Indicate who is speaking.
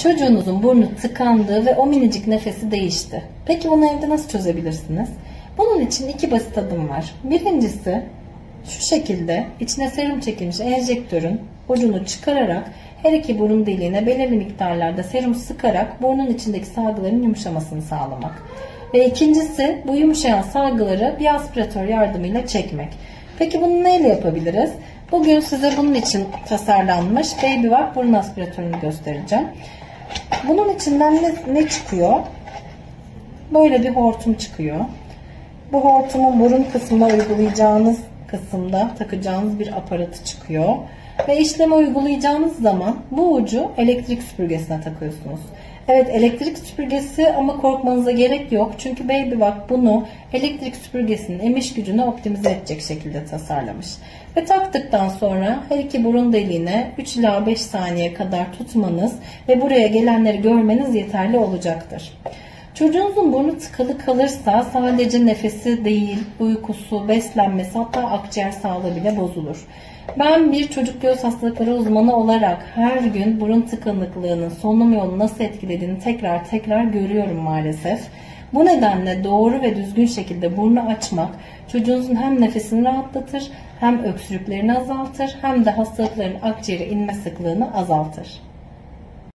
Speaker 1: Çocuğunuzun burnu tıkandı ve o minicik nefesi değişti. Peki bunu evde nasıl çözebilirsiniz? Bunun için 2 basit adım var. Birincisi şu şekilde içine serum çekilmiş enjektörün ucunu çıkararak her iki burun deliğine belirli miktarlarda serum sıkarak burnun içindeki salgıların yumuşamasını sağlamak. Ve ikincisi bu yumuşayan salgıları bir aspiratör yardımıyla çekmek. Peki bunu neyle yapabiliriz? Bugün size bunun için tasarlanmış Babyvac burun aspiratörünü göstereceğim. Bunun içinden ne çıkıyor? Böyle bir hortum çıkıyor. Bu hortumun burun kısmına uygulayacağınız kısımda takacağınız bir aparatı çıkıyor. Ve işlemi uygulayacağınız zaman bu ucu elektrik süpürgesine takıyorsunuz. Evet, elektrik süpürgesi ama korkmanıza gerek yok. Çünkü Babyvac bunu elektrik süpürgesinin emiş gücünü optimize edecek şekilde tasarlamış. Ve taktıktan sonra her iki burun deliğine 3 ila 5 saniye kadar tutmanız ve buraya gelenleri görmeniz yeterli olacaktır. Çocuğunuzun burnu tıkalı kalırsa sadece nefesi değil, uykusu, beslenmesi, hatta akciğer sağlığı bile bozulur. Ben bir çocuk göğüs hastalıkları uzmanı olarak her gün burun tıkanıklığının solunum yolunu nasıl etkilediğini tekrar görüyorum maalesef. Bu nedenle doğru ve düzgün şekilde burnu açmak çocuğunuzun hem nefesini rahatlatır, hem öksürüklerini azaltır, hem de hastalıkların akciğere inme sıklığını azaltır.